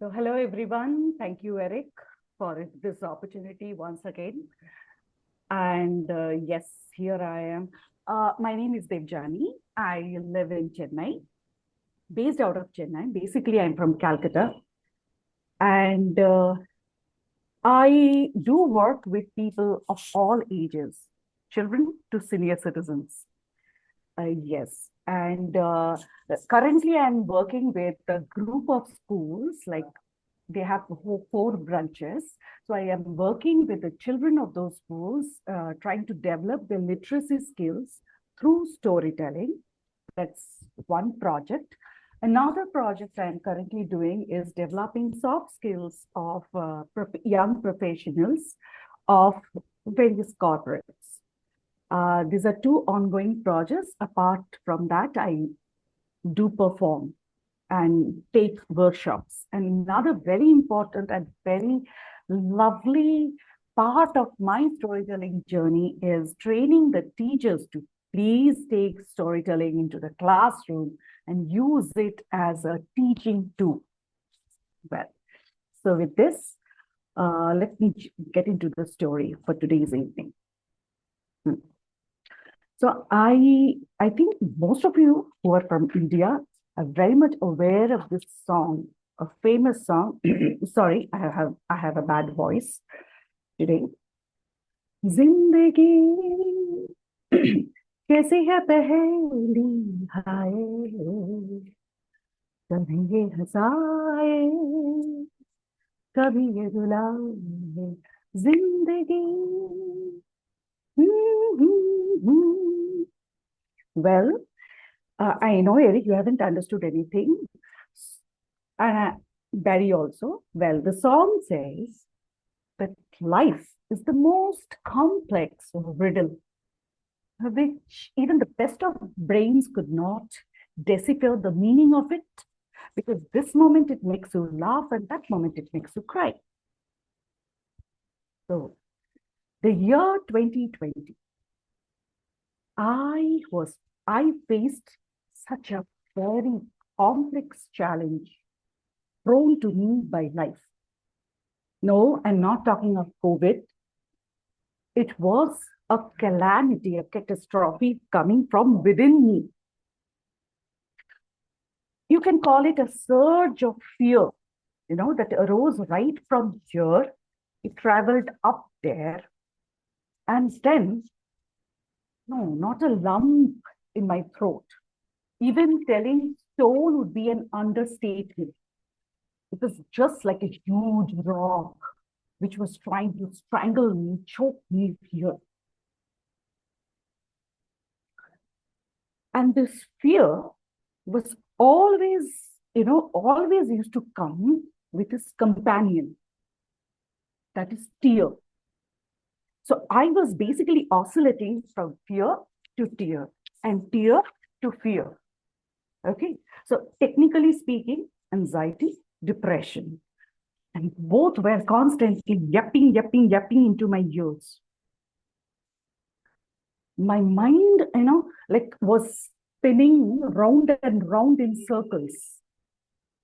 So hello everyone. Thank you, Eric, for this opportunity once again. And yes, here I am. My name is Debjani. I live in Chennai, based out of Chennai. Basically, I'm from Calcutta. And I do work with people of all ages, children to senior citizens. Yes. And currently, I'm working with a group of schools, like they have four branches. So I am working with the children of those schools, trying to develop their literacy skills through storytelling. That's one project. Another project I'm currently doing is developing soft skills of young professionals of various corporates. These are two ongoing projects. Apart from that, I do perform and take workshops. And another very important and very lovely part of my storytelling journey is training the teachers to please take storytelling into the classroom and use it as a teaching tool. Well, so with this, let me get into the story for today's evening. So I think most of you who are from India are very much aware of this song, a famous song. Sorry, I have a bad voice today. जिंदगी कैसी है पहेली हाय कभी ये हंसाए कभी ये रुलाए जिंदगी Well, I know, Eric, you haven't understood anything. Barry also. Well, the song says that life is the most complex riddle, which even the best of brains could not decipher the meaning of it, because this moment it makes you laugh and that moment it makes you cry. So, the year 2020, I faced such a very complex challenge thrown to me by life. No, I'm not talking of COVID. It was a calamity, a catastrophe coming from within me. You can call it a surge of fear, that arose right from here. It traveled up there. And then, no, not a lump in my throat. Even telling stone would be an understatement. It was just like a huge rock which was trying to strangle me, choke me here. And this fear was always used to come with its companion, that is tear. So I was basically oscillating from fear to tear and tear to fear. Okay, so technically speaking, anxiety, depression, and both were constantly yapping into my ears. My mind, was spinning round and round in circles.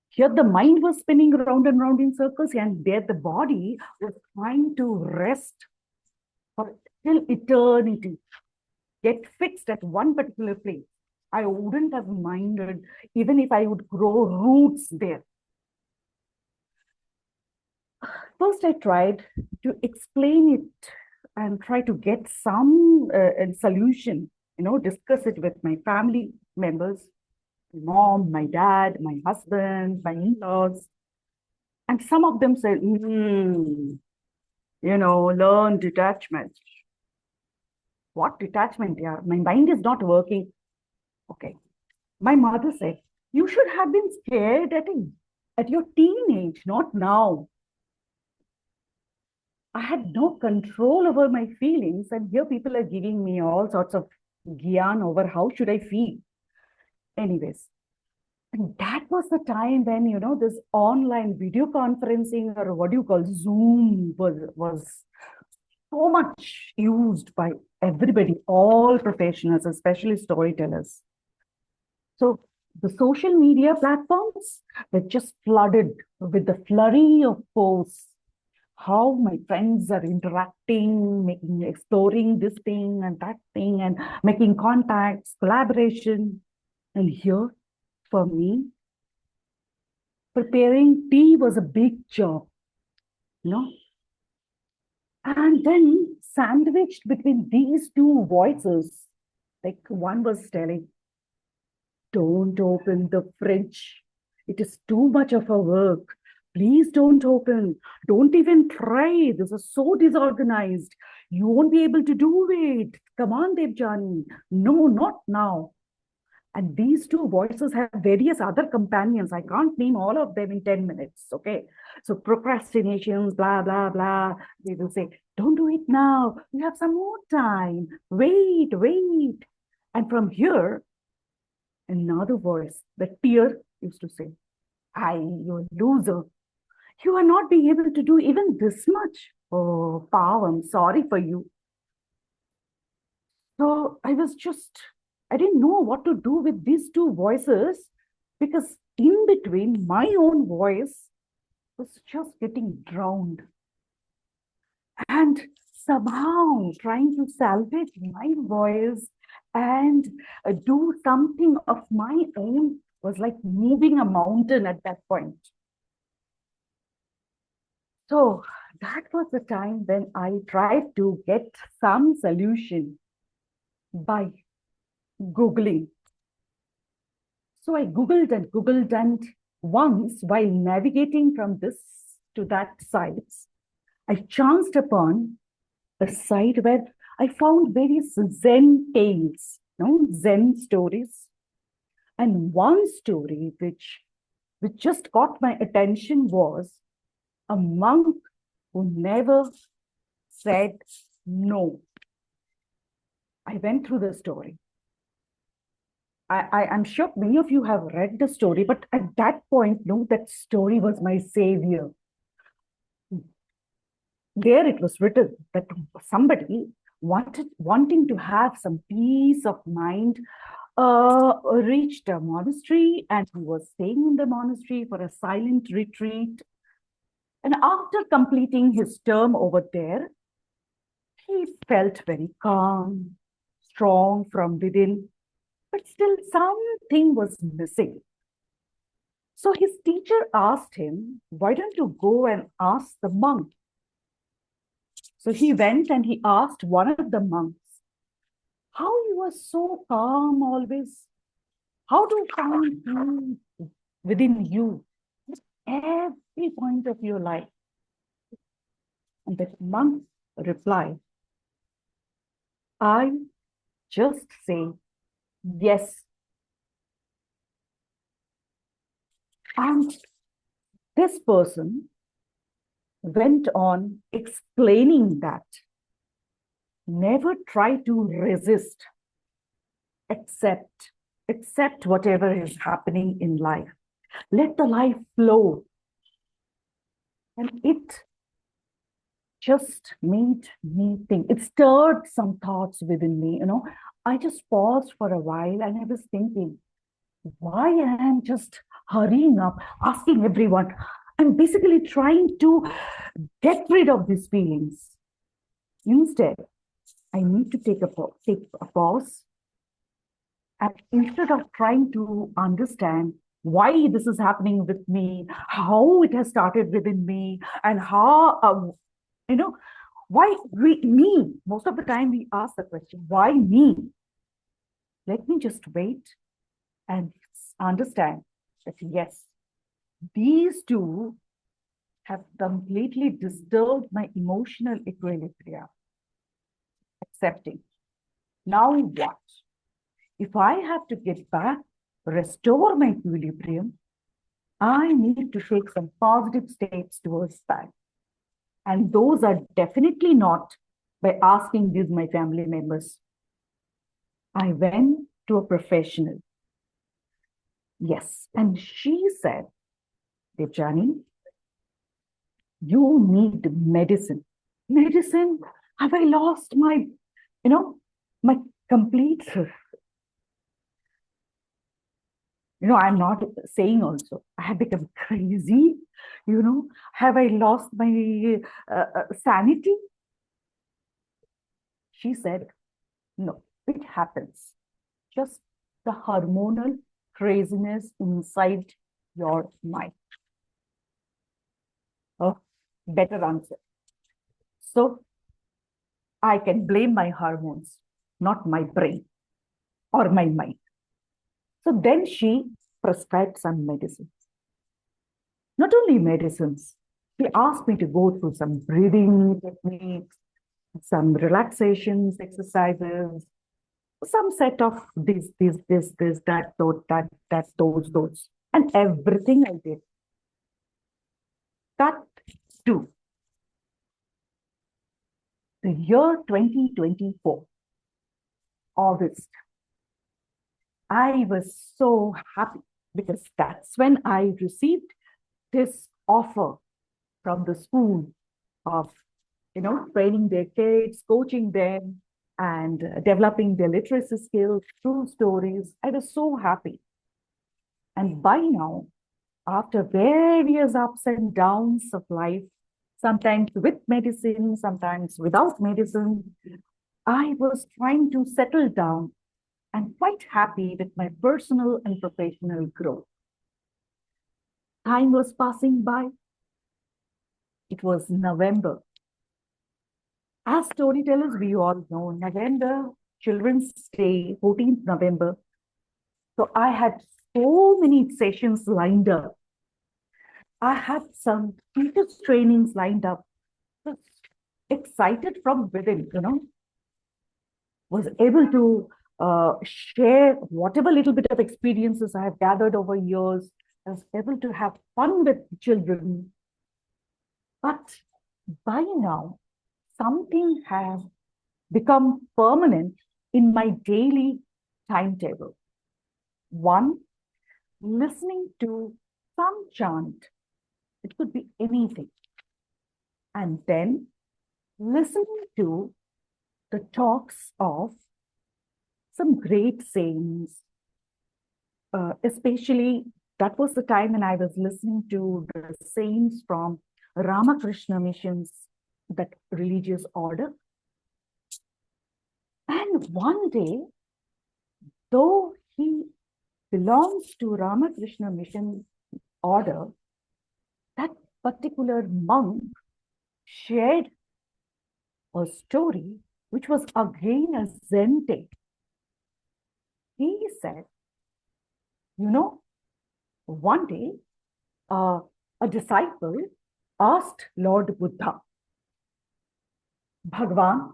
Here the mind was spinning round and round in circles, and there the body was trying to rest for till eternity, get fixed at one particular place. I wouldn't have minded even if I would grow roots there. First, I tried to explain it and try to get some solution, discuss it with my family members, my mom, my dad, my husband, my in-laws. And some of them said, learn detachment. What detachment? Yeah, my mind is not working. Okay. My mother said, you should have been scared at your teenage, not now. I had no control over my feelings, and here people are giving me all sorts of gyan over how should I feel. Anyways, and that was the time when, this online video conferencing, or what do you call Zoom, was so much used by everybody, all professionals, especially storytellers. So The social media platforms were just flooded with the flurry of posts. How my friends are interacting, making, exploring this thing and that thing, and making contacts, collaboration. And here, for me, preparing tea was a big job, you know. And then sandwiched between these two voices, like one was telling, don't open the fridge. It is too much of a work. Please don't open. Don't even try. This is so disorganized. You won't be able to do it. Come on, Debjani. No, not now. And these two voices have various other companions. I can't name all of them in 10 minutes. Okay. So procrastinations, blah, blah, blah. They will say, don't do it now. You have some more time. Wait, wait. And from here, another voice, the tear used to say, I, you a loser. You are not being able to do even this much. Oh, Pav, I'm sorry for you. So I didn't know what to do with these two voices because in between, my own voice was just getting drowned. And somehow trying to salvage my voice and do something of my own was like moving a mountain at that point. So that was the time when I tried to get some solution by Googling. So I Googled, and once while navigating from this to that site, I chanced upon a site where I found various Zen tales, Zen stories. And one story which just caught my attention was a monk who never said no. I went through the story. I'm sure many of you have read the story, but at that point, no, that story was my savior. There it was written that somebody wanting to have some peace of mind, reached a monastery, and he was staying in the monastery for a silent retreat. And after completing his term over there, he felt very calm, strong from within, but still something was missing. So his teacher asked him, why don't you go and ask the monk? So he went and he asked one of the monks, how you are so calm always? How do you find peace within you at every point of your life? And the monk replied, I just say yes. And this person went on explaining that never try to resist, accept whatever is happening in life. Let the life flow. And it just made me think. It stirred some thoughts within me. I just paused for a while and I was thinking, why I am just hurrying up, asking everyone. I'm basically trying to get rid of these feelings. Instead, I need to take a pause. And instead of trying to understand why this is happening with me, how it has started within me, and how, why me? Most of the time we ask the question, why me? Let me just wait and understand that yes, these two have completely disturbed my emotional equilibrium. Accepting. Now what? If I have to get back, restore my equilibrium, I need to take some positive steps towards that. And those are definitely not by asking these my family members. I went to a professional. Yes. And she said, Debjani, you need medicine. Medicine? Have I lost my complete, I'm not saying also, I have become crazy. Have I lost my sanity? She said, no, it happens. Just the hormonal craziness inside your mind. Oh, better answer. So I can blame my hormones, not my brain or my mind. So then she prescribed some medicines. Not only medicines, she asked me to go through some breathing techniques, some relaxations exercises, some set of this, that, those. And everything I did. Cut to the year 2024, August. I was so happy because that's when I received this offer from the school of, training their kids, coaching them, and developing their literacy skills through stories. I was so happy. And by now, after various ups and downs of life, sometimes with medicine, sometimes without medicine, I was trying to settle down and quite happy with my personal and professional growth. Time was passing by. It was November. As storytellers, we all know November, Children's Day, 14th November. So I had so many sessions lined up. I had some teachers' trainings lined up. Was excited from within, was able to share whatever little bit of experiences I have gathered over years. I was able to have fun with children. But by now, something has become permanent in my daily timetable. One, listening to some chant. It could be anything. And then listening to the talks of some great saints, especially that was the time when I was listening to the saints from Ramakrishna missions, that religious order. And one day, though he belongs to Ramakrishna mission order, that particular monk shared a story which was again a Zen take. He said, one day a disciple asked Lord Buddha, Bhagwan,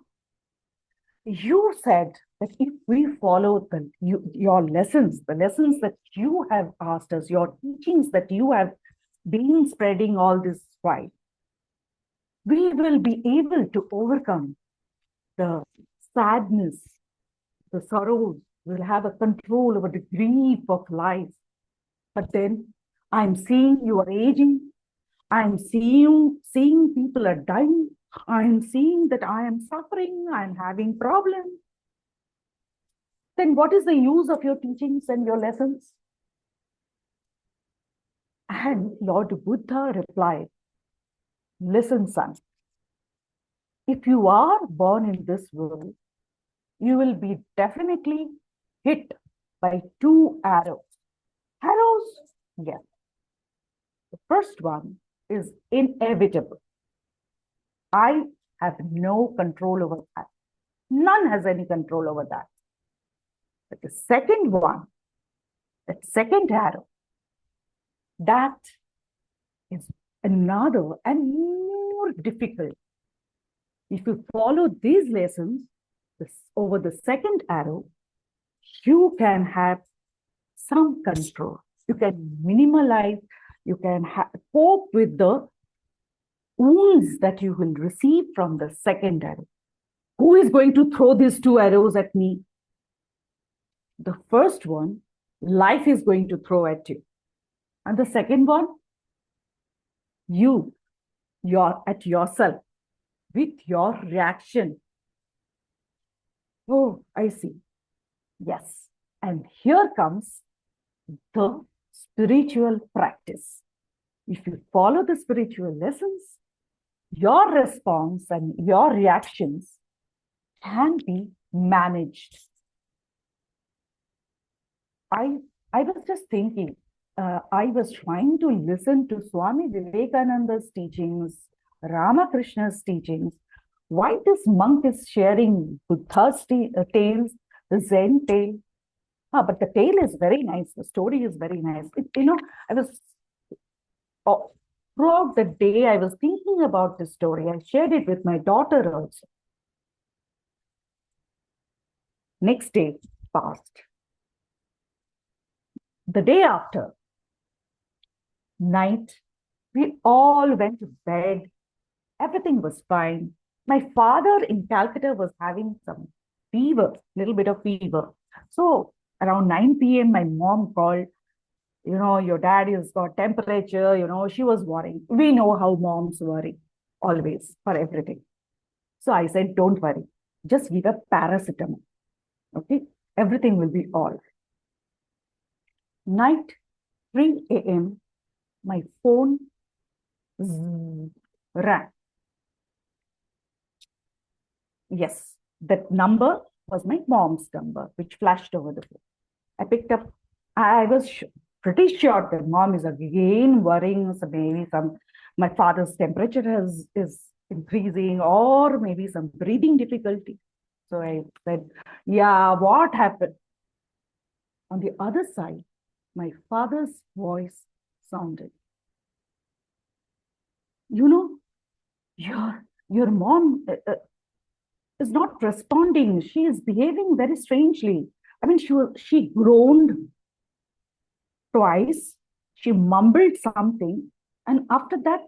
you said that if we follow your lessons, the lessons that you have asked us, your teachings that you have been spreading all this while, we will be able to overcome the sadness, the sorrows. We'll have a control over the grief of life. But then I'm seeing you are aging. I'm seeing people are dying. I'm seeing that I am suffering. I'm having problems. Then what is the use of your teachings and your lessons? And Lord Buddha replied, listen, son, if you are born in this world, you will be definitely hit by 2 arrows. Arrows? Yes. The first one is inevitable. I have no control over that. None has any control over that. But the second one, that second arrow, that is another and more difficult. If you follow these lessons over the second arrow, you can have some control. You can minimize, you can cope with the wounds that you will receive from the second arrow. Who is going to throw these 2 arrows at me? The first one, life is going to throw at you. And the second one, you're at yourself with your reaction. Oh, I see. Yes. And here comes the spiritual practice. If you follow the spiritual lessons, your response and your reactions can be managed. I, I was just thinking, I was trying to listen to Swami Vivekananda's teachings, Ramakrishna's teachings. Why this monk is sharing Buddha's tales, the Zen tale. But the tale is very nice. The story is very nice. I was oh, throughout the day, I was thinking about this story. I shared it with my daughter also. Next day passed. The day after, night, we all went to bed. Everything was fine. My father in Calcutta was having some fever, little bit of fever. So around 9 p.m., my mom called, your dad has got temperature, she was worrying. We know how moms worry always for everything. So I said, don't worry, just give a paracetamol. Okay, everything will be all right. Night, 3 a.m., my phone rang. Yes, that number was my mom's number, which flashed over the phone. I picked up. I was pretty sure that mom is again worrying. So maybe my father's temperature is increasing, or maybe some breathing difficulty. So I said, yeah, what happened? On the other side, my father's voice sounded. Your mom is not responding. She is behaving very strangely. I mean, she groaned twice. She mumbled something. And after that,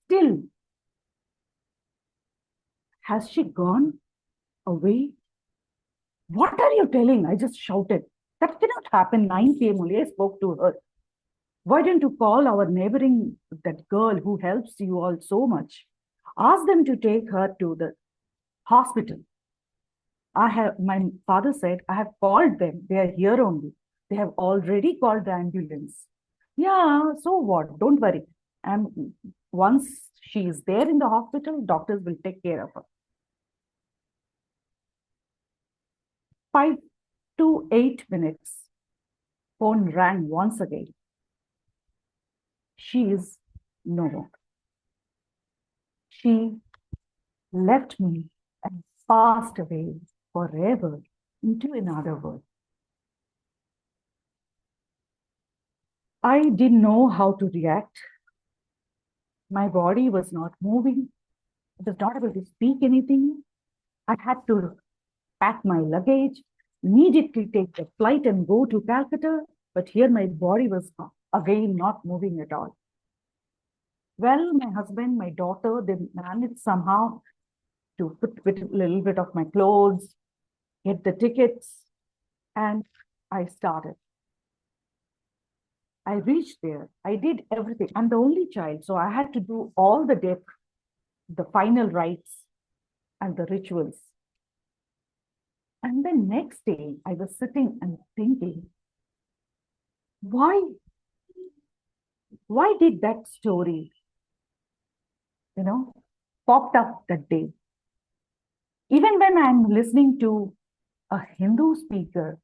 still, has she gone away? What are you telling? I just shouted. That cannot happen. 9 p.m. only. I spoke to her. Why didn't you call our neighboring, that girl who helps you all so much? Ask them to take her to the hospital. My father said, I have called them. They are here only. They have already called the ambulance. Yeah, so what? Don't worry. And once she is there in the hospital, doctors will take care of her. 5 to 8 minutes, phone rang once again. She is no more. She left me and passed away forever into another world. I didn't know how to react. My body was not moving. I was not able to speak anything. I had to pack my luggage, immediately take the flight and go to Calcutta. But here my body was again not moving at all. Well, my husband, my daughter, they managed somehow to put a little bit of my clothes, get the tickets, and I started. I reached there. I did everything. I'm the only child, so I had to do all the final rites and the rituals. And then next day, I was sitting and thinking, why did that story, popped up that day? Even when I'm listening to a Hindu speaker,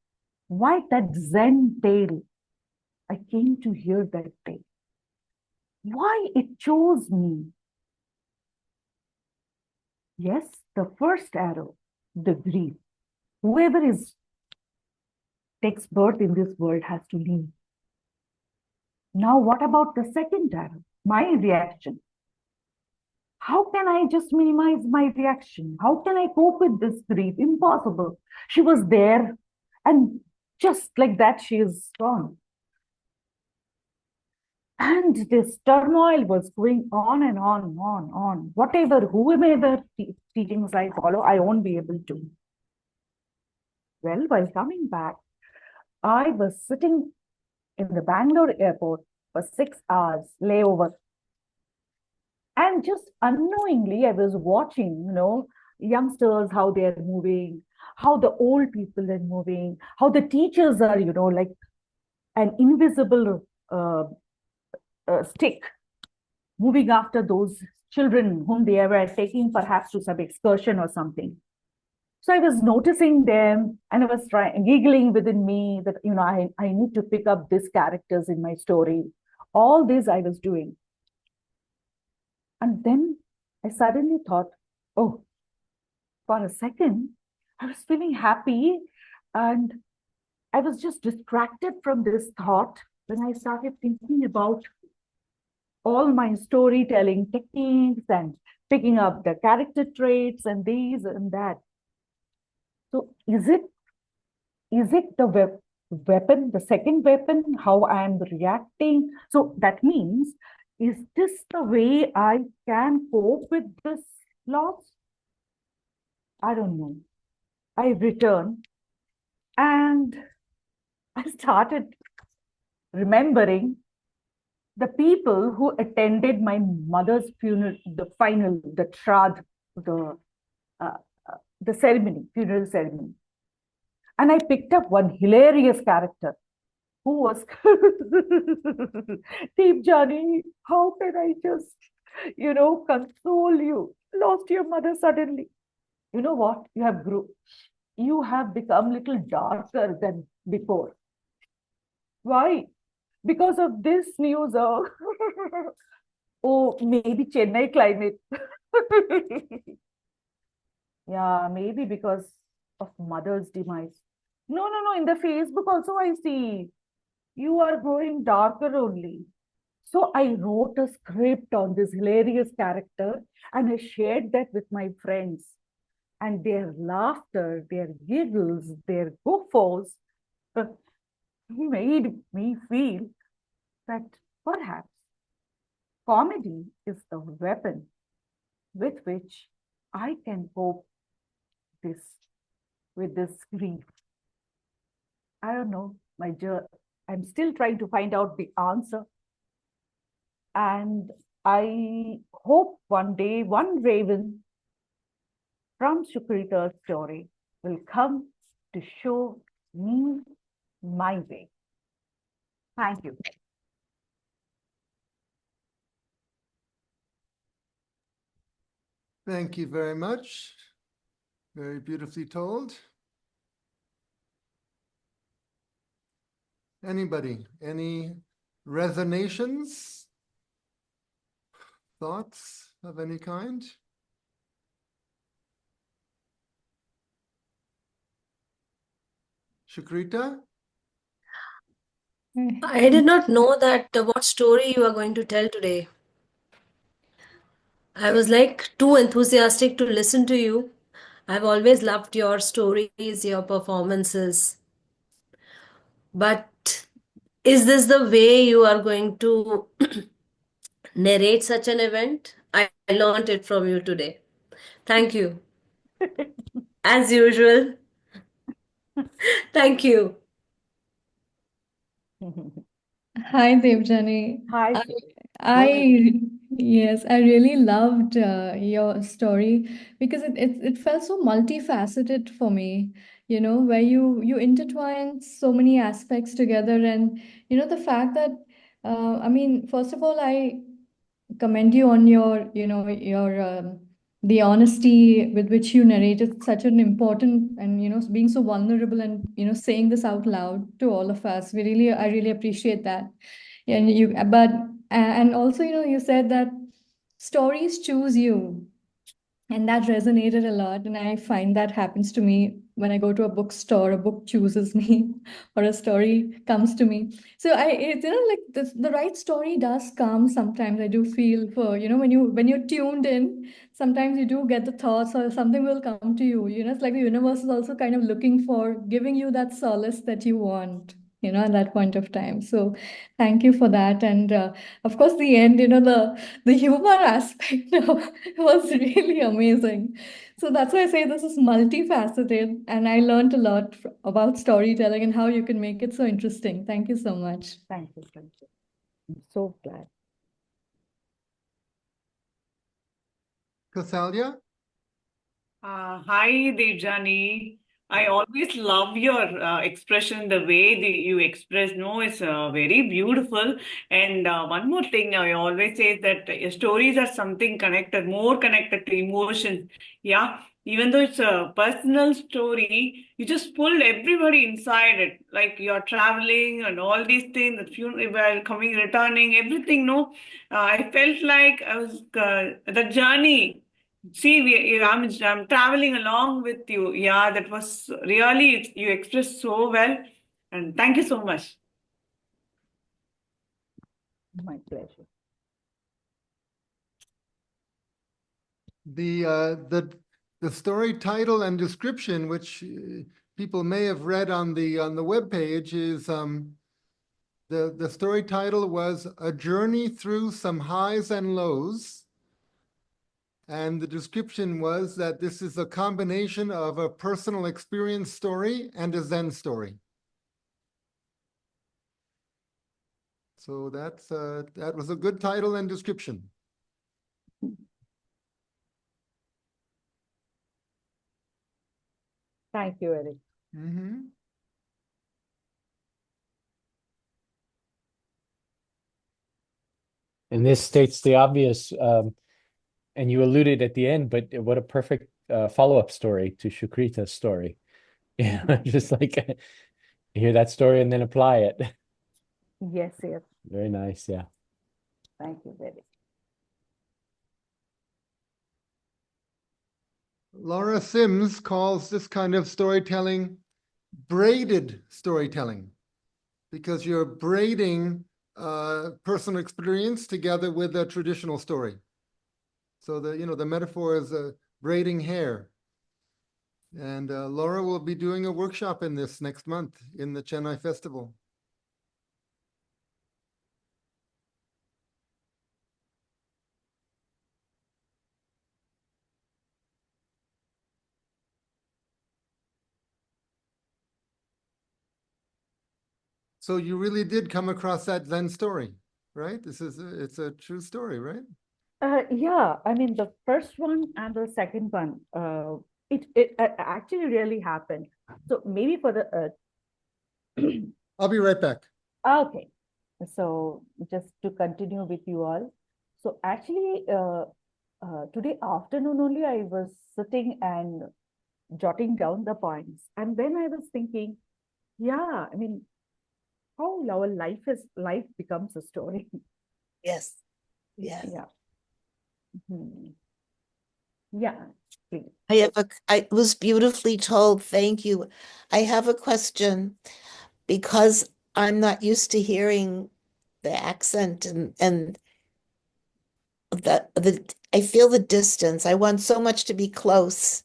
why that Zen tale? I came to hear that day. Why it chose me? Yes, the first arrow, the grief. Whoever takes birth in this world has to leave. Now, what about the second arrow? My reaction. How can I just minimize my reaction? How can I cope with this grief? Impossible. She was there, and just like that, she is gone. And this turmoil was going on and on and on. Whoever teachings I follow, I won't be able to. Well, while coming back, I was sitting in the Bangalore airport for 6 hours layover. And just unknowingly, I was watching, youngsters, how they're moving, how the old people are moving, how the teachers are, like an invisible stick moving after those children whom they were taking perhaps to some excursion or something. So I was noticing them and I was giggling within me that, I need to pick up these characters in my story. All this I was doing. And then I suddenly thought, oh, for a second, I was feeling happy and I was just distracted from this thought when I started thinking about all my storytelling techniques and picking up the character traits and these and that. So is it the weapon, the second weapon, how I am reacting? So that means, is this the way I can cope with this loss? I don't know. I returned and I started remembering the people who attended my mother's funeral, the shraddh, the uh, the ceremony, funeral ceremony. And I picked up one hilarious character who was Debjani. How can I just, console you? Lost your mother suddenly. You know what? You have become little darker than before. Why? Because of this news. Oh, oh, maybe Chennai climate. Yeah, maybe because of mother's demise. No, no, no. In the Facebook also, I see you are growing darker only. So I wrote a script on this hilarious character and I shared that with my friends. And their laughter, their giggles, their guffaws made me feel that perhaps comedy is the weapon with which I can cope this with this grief. I don't know, I'm still trying to find out the answer. And I hope one day one raven from Sukrita's story will come to show me my way. Thank you. Thank you very much. Very beautifully told. Anybody? Any resonations? Thoughts of any kind? Shukrita? I did not know that what story you are going to tell today. I was like too enthusiastic to listen to you. I've always loved your stories, your performances. But is this the way you are going to narrate such an event? I learned it from you today. Thank you. As usual. Thank you. Hi, Debjani. Hi, I, Go ahead. yes, I really loved your story because it felt so multifaceted for me, where you intertwine so many aspects together. And, the fact that, I mean, first of all, I commend you on your the honesty with which you narrated such an important and being so vulnerable and saying this out loud to all of us. I really appreciate that. And and also you said that stories choose you, and that resonated a lot. And I find that happens to me when I go to a bookstore, a book chooses me or a story comes to me. So like the right story does come sometimes. I do feel for, when you're tuned in, sometimes you do get the thoughts or something will come to you. It's like the universe is also kind of looking for giving you that solace that you want, at that point of time. So thank you for that. And of course, the end, the humor aspect was really amazing. So that's why I say this is multifaceted, and I learned a lot about storytelling and how you can make it so interesting. Thank you so much. thank you. Thank you. I'm so glad. Kasalia? Hi, Debjani. I always love your expression, the way you express. No, it's very beautiful. And one more thing, I always say that stories are something connected, more connected to emotions. Yeah, even though it's a personal story, you just pull everybody inside it. Like you're traveling and all these things, the funeral, while coming, returning, everything. No, I felt like I was the journey. See, I'm traveling along with you. Yeah, that was really, you expressed so well. And thank you so much. My pleasure. The story title and description, which people may have read on the webpage, is the story title was A Journey Through Some Highs and Lows. And the description was that this is a combination of a personal experience story and a Zen story. So that was a good title and description. Thank you, Eric. Mm-hmm. And this states the obvious, and you alluded at the end, but what a perfect follow-up story to Shukrita's story. Just like hear that story and then apply it. Yes, yes. Very nice, yeah. Thank you, Eric. Laura Sims calls this kind of storytelling braided storytelling, because you're braiding personal experience together with a traditional story. So the metaphor is braiding hair. And Laura will be doing a workshop in this next month in the Chennai Festival. So you really did come across that Zen story, right? It's a true story, right? Yeah, I mean, the first one and the second one, it actually really happened. So maybe for the I'll be right back. okay, so just to continue with you all. So actually, today afternoon only I was sitting and jotting down the points, and then I was thinking, yeah, I mean, how our life becomes a story. Yes. Yes. Yeah. Mhm. Yeah, please. I was beautifully told. Thank you. I have a question because I'm not used to hearing the accent and I feel the distance. I want so much to be close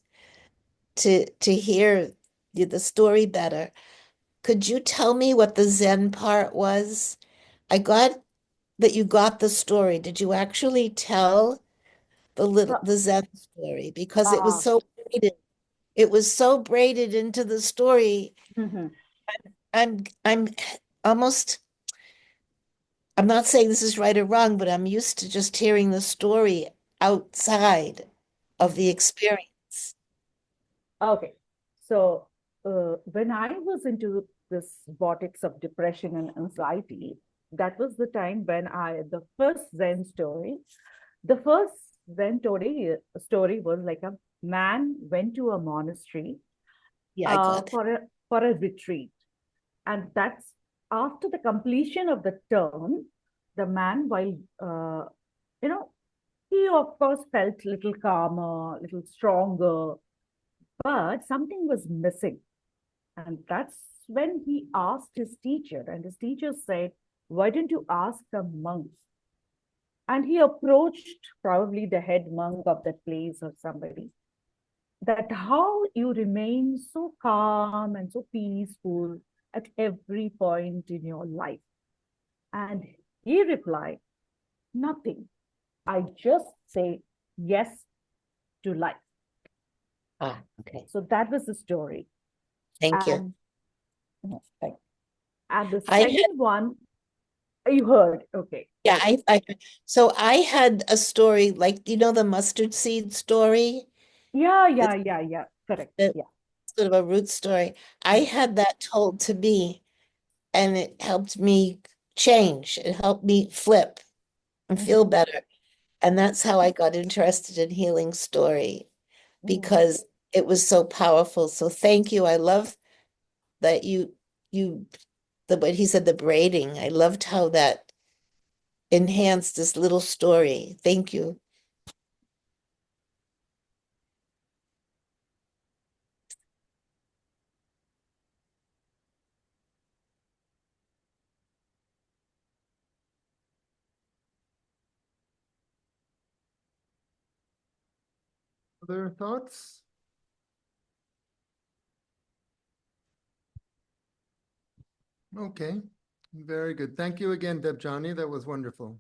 to hear the story better. Could you tell me what the Zen part was? I got that you got the story. Did you actually tell the Zen story? Because it was Ah, so braided. It was so braided into the story. mhm. I'm almost, I'm not saying this is right or wrong, but I'm used to just hearing the story outside of the experience. Okay. So when I was into this vortex of depression and anxiety, that was the time when the first Zen story was like a man went to a monastery Yeah, I got that. for a retreat. And that's after the completion of the term, the man, while, you know, he of course felt a little calmer, a little stronger, but something was missing. And that's when he asked his teacher, and his teacher said, why don't you ask the monks? And he approached probably the head monk of that place or somebody, that how you remain so calm and so peaceful at every point in your life. And he replied, nothing. I just say yes to life. Ah, okay. So that was the story. Thank you. And, no, thank you. And the I had, second one, you heard, okay. yeah, so I had a story like, the mustard seed story? Yeah, correct. The- Yeah. sort of a root story. I had that told to me, and it helped me change. It helped me flip and feel better. And that's how I got interested in healing story, because it was so powerful. So thank you. I love that what he said, the braiding. I loved how that enhanced this little story. Thank you. Other thoughts? Okay, very good. Thank you again, Debjani. That was wonderful.